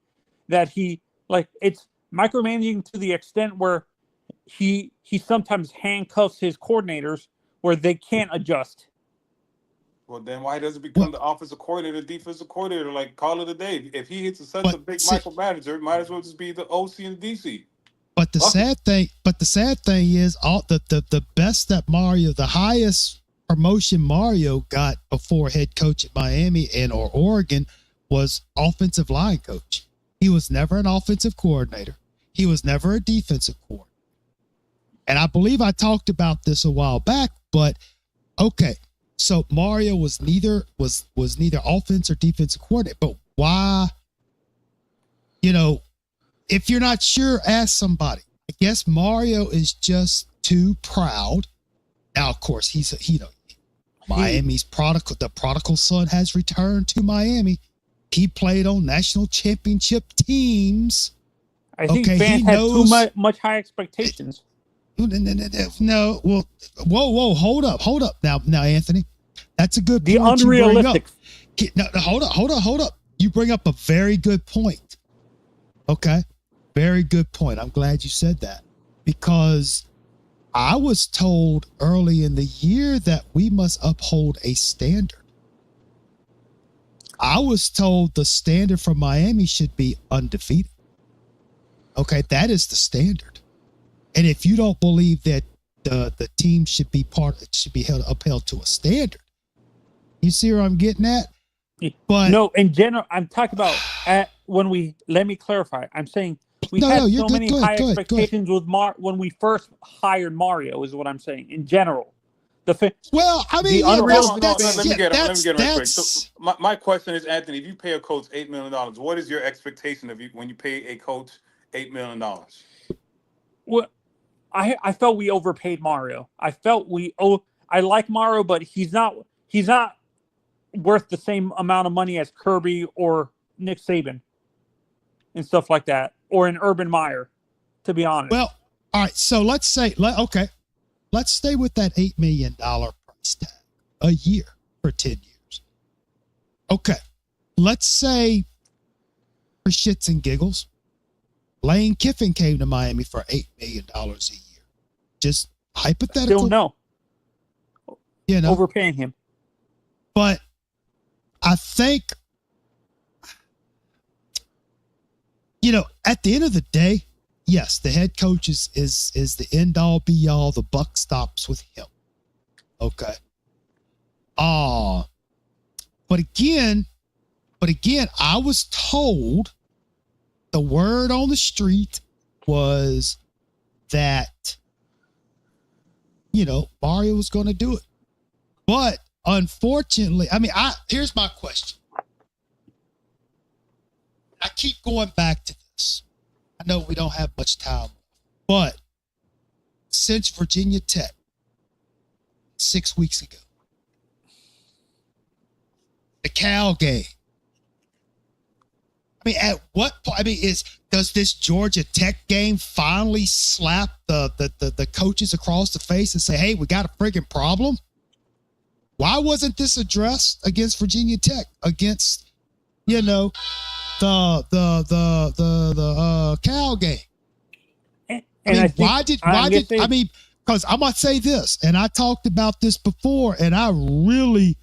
that it's micromanaging to the extent where he sometimes handcuffs his coordinators where they can't adjust. Well, then why does it become the offensive coordinator, defensive coordinator? Like, call it a day. If he hits such a big micromanager, it might as well just be the OC and the DC. But the sad thing is, all the best that Mario, the highest promotion Mario got before head coach at Miami or Oregon, was offensive line coach. He was never an offensive coordinator. He was never a defensive coordinator. And I believe I talked about this a while back, but okay. So Mario was neither offense or defensive coordinator. But why? If you're not sure, ask somebody. I guess Mario is just too proud. Now, of course, he's Miami's the prodigal son has returned to Miami. He played on national championship teams. I think Okay, fans he had knows- too much high expectations. No, well, whoa, hold up. Now, Anthony, that's a good The point you bring up. unrealistic. No, hold up. You bring up a very good point. Okay, very good point. I'm glad you said that, because I was told early in the year that we must uphold a standard. I was told the standard for Miami should be undefeated. Okay, that is the standard. And if you don't believe that the team should be upheld to a standard, you see where I'm getting at? But No, in general, I'm talking about let me clarify. I'm saying we had so many high expectations with when we first hired Mario, is what I'm saying. In general, well, I mean, the unrealistic. Let me get it real quick. So my question is, Anthony, if you pay a coach $8 million, what is your expectation when you pay a coach $8 million? Well, I felt we overpaid Mario. I felt I like Mario, but he's not worth the same amount of money as Kirby or Nick Saban and stuff like that, or an Urban Meyer, to be honest. Well, all right. So let's stay with that $8 million price tag a year for 10 years. Okay. Let's say, for shits and giggles, Lane Kiffin came to Miami for $8 million a year. Just hypothetical. Still no. You know, Overpaying him. But I think, at the end of the day, yes, the head coach is the end all be all. The buck stops with him. Okay. But again, I was told the word on the street was that, Mario was going to do it. But unfortunately, here's my question. I keep going back to this. I know we don't have much time, but since Virginia Tech, 6 weeks ago, the Cal game, at what point? Does this Georgia Tech game finally slap the coaches across the face and say, "Hey, we got a friggin' problem"? Why wasn't this addressed against Virginia Tech, against, the Cal game? Because I'm going to say this, and I talked about this before, and I really,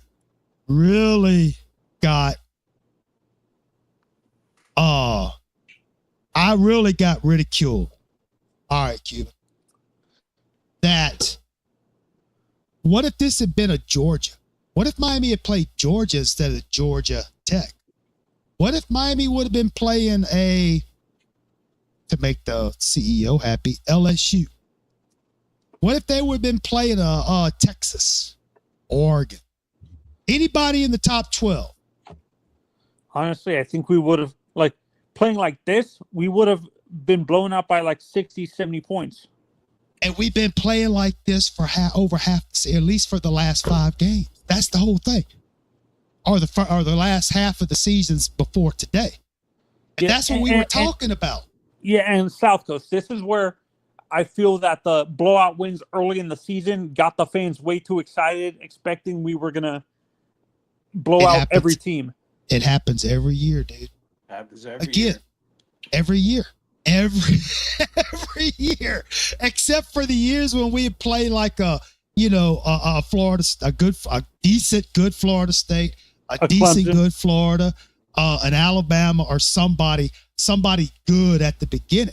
really got ridiculed. All right, Cuban. What if this had been a Georgia? What if Miami had played Georgia instead of Georgia Tech? What if Miami would have been playing to make the CEO happy, LSU? What if they would have been playing Texas, Oregon? Anybody in the top 12? Honestly, I think we would have, playing like this, we would have been blown out by 60, 70 points. And we've been playing like this for over half, at least for the last 5 games. That's the whole thing. Or the last half of the seasons before today. And that's what we were talking about. Yeah, and South Coast. This is where I feel that the blowout wins early in the season got the fans way too excited, expecting we were going to blow out every team. It happens every year, dude. Happens every year. Every year, except for the years when we play Florida, a decent good Florida State, a decent Clemson. good Florida, an Alabama, or somebody good at the beginning,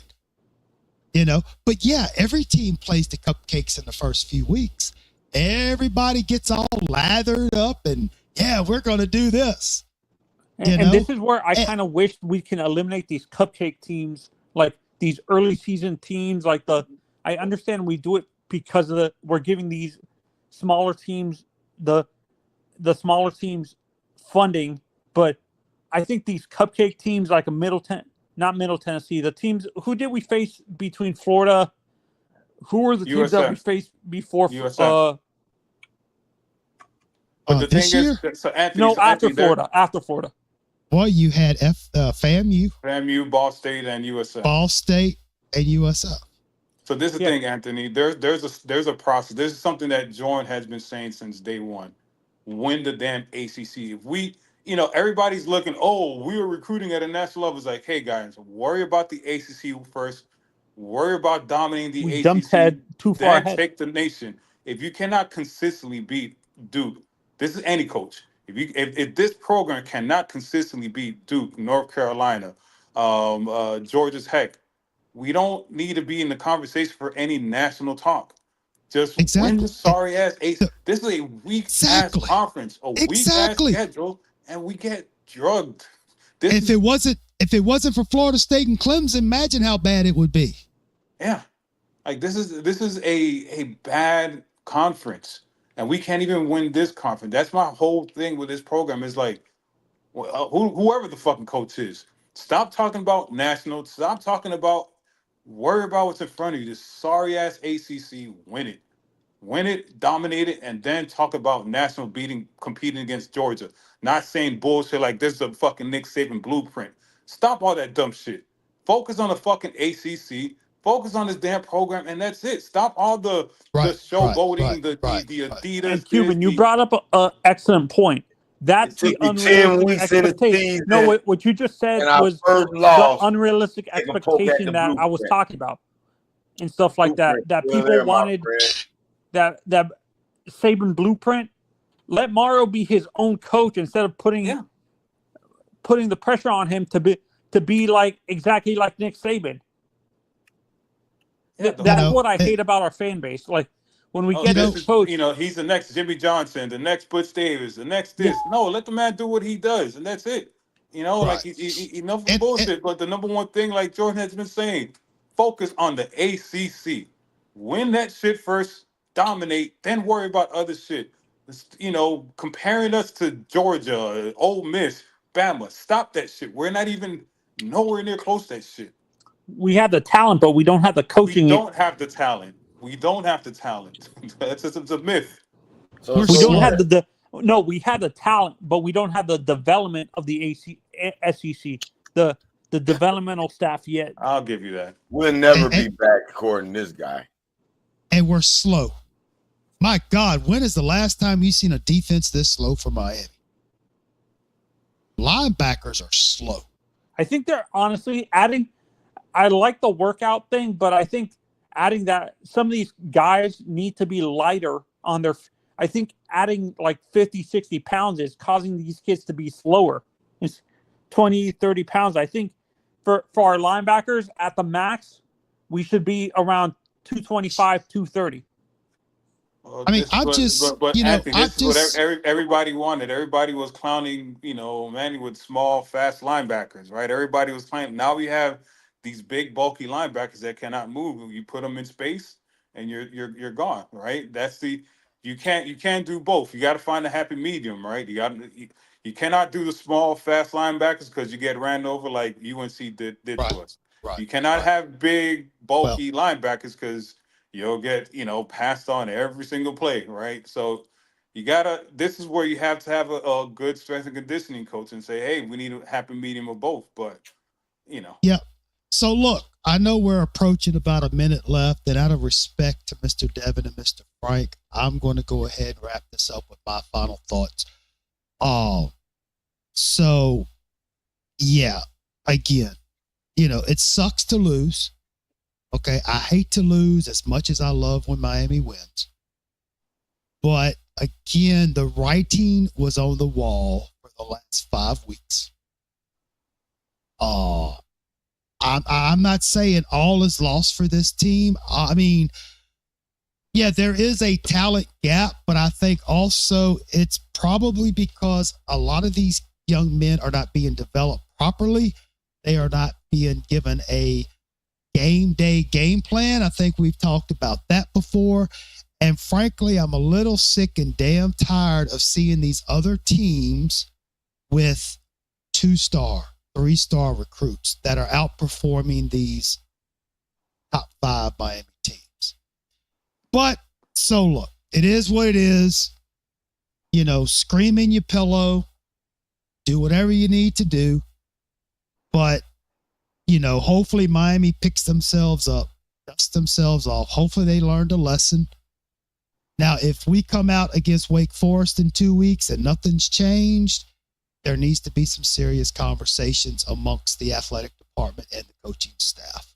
But yeah, every team plays the cupcakes in the first few weeks. Everybody gets all lathered up, and yeah, we're gonna do this. And this is where I kind of wish we can eliminate these cupcake teams. These early season teams, I understand we do it because we're giving these smaller teams the smaller teams funding, but I think these cupcake teams not Middle Tennessee, the teams, who did we face between Florida? Who were the teams that we faced before? But the this thing year? is, so Anthony, No, so after Anthony, there, Florida. After Florida. Well, you had FAMU, FAMU, Ball State, and USF. Ball State, and USF. So this is the Yeah. thing, Anthony. There's a process. This is something that Jordan has been saying since day one. Win the damn ACC. If we, everybody's looking. Oh, we were recruiting at a national level. It's like, hey guys, worry about the ACC first. Worry about dominating the We ACC. jumped head too far Then ahead. take the nation. If you cannot consistently beat Duke, this is any coach. If this program cannot consistently beat Duke, North Carolina, Georgia Tech, we don't need to be in the conversation for any national talk. Just win Exactly. the sorry ass eight. This is a weak Exactly. ass conference, a weak Exactly. ass schedule, and we get drugged. This If is, it wasn't for Florida State and Clemson, imagine how bad it would be. yeah, like this is a bad conference, and we can't even win this conference. That's my whole thing with this program. Is like, whoever the fucking coach is, stop talking about national. Stop talking about. Worry about what's in front of you. This sorry ass ACC, win it, dominate it, and then talk about national competing against Georgia. Not saying bullshit like this is a fucking Nick Saban blueprint. Stop all that dumb shit. Focus on the fucking ACC. Focus on this damn program, and that's it. Stop all the showboating, the Adidas. And Cuban, this, you the- brought up an excellent point. That's It the took me 10 unrealistic weeks in the expectation. season, No, what you just said and our was first the loss. unrealistic They can poke at expectation the that I was blueprint. talking about and stuff like that. Blueprint. That Still people there, my wanted friend. that Saban blueprint. Let Mario be his own coach instead of putting Yeah. the pressure on him to be like exactly like Nick Saban. Yeah, That's what I hate about our fan base. Like when we get this this is, coach, he's the next Jimmy Johnson, the next Butch Davis, the next this. No, let the man do what he does, and that's it. Like Right. enough of bullshit. But the number one thing, like Jordan has been saying, focus on the ACC. Win that shit first, dominate, then worry about other shit. Comparing us to Georgia, Ole Miss, Bama. Stop that shit. We're not even nowhere near close to that shit. we have the talent, but we don't have the We coaching. don't have the talent. We don't have the talent. It's a myth. So, We're We so don't slow. have the no. We have the talent, but we don't have the development of the SEC, the developmental staff yet. I'll give you that. we'll never And- be back according to this guy. And we're slow. My God, when is the last time you seen a defense this slow for Miami? Linebackers are slow. I think they're honestly adding. I like the workout thing, but I think adding that some of these guys need to be lighter on their. I think adding like 50, 60 pounds is causing these kids to be slower. It's 20, 30 pounds. I think for our linebackers at the max, we should be around 225, 230. Well, I mean, this- I'm but- just, but you know, Anthony, I'm this is what just, everybody wanted. Everybody was clowning, Manny with small, fast linebackers, right? Everybody was clowning. Now we have these big, bulky linebackers that cannot move. You put them in space, and you're gone, right? You can't do both. You got to find a happy medium, right? You cannot do the small, fast linebackers because you get ran over like UNC did Right, to us. right, You cannot right. have big, bulky linebackers because you'll get, passed on every single play, right? So this is where you have to have a good strength and conditioning coach and say, hey, we need a happy medium of both. But, Yeah. So look, I know we're approaching about a minute left, and out of respect to Mr. Devin and Mr. Frank, I'm going to go ahead and wrap this up with my final thoughts. So yeah, again, it sucks to lose. Okay. I hate to lose as much as I love when Miami wins. But again, the writing was on the wall for the last 5 weeks. I'm not saying all is lost for this team. I mean, yeah, there is a talent gap, but I think also it's probably because a lot of these young men are not being developed properly. They are not being given a game day game plan. I think we've talked about that before. And frankly, I'm a little sick and damn tired of seeing these other teams with 2-star, 3-star recruits that are outperforming these top 5 Miami teams. But so look, it is what it is. scream in your pillow, do whatever you need to do. But, hopefully Miami picks themselves up, dust themselves off. Hopefully they learned a lesson. Now, if we come out against Wake Forest in 2 weeks and nothing's changed, there needs to be some serious conversations amongst the athletic department and the coaching staff.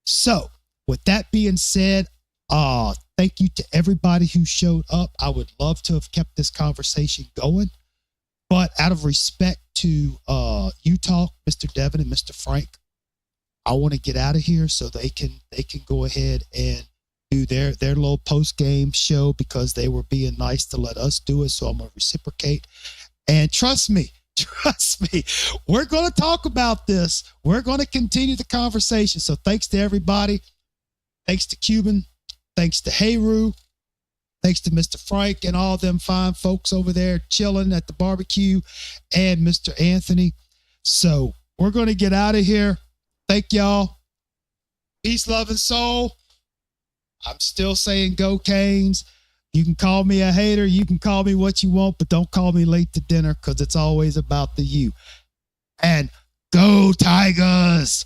So, with that being said, thank you to everybody who showed up. I would love to have kept this conversation going, but out of respect to Utah, Mr. Devin and Mr. Frank, I want to get out of here so they can go ahead and do their little post-game show because they were being nice to let us do it. So I'm going to reciprocate. And trust me, we're going to talk about this. We're going to continue the conversation. So thanks to everybody. Thanks to Cuban. Thanks to Heru. Thanks to Mr. Frank and all them fine folks over there chilling at the barbecue and Mr. Anthony. So we're going to get out of here. Thank y'all. Peace, love, and soul. I'm still saying go Canes. You can call me a hater. You can call me what you want, but don't call me late to dinner because it's always about the you. And go Tigers.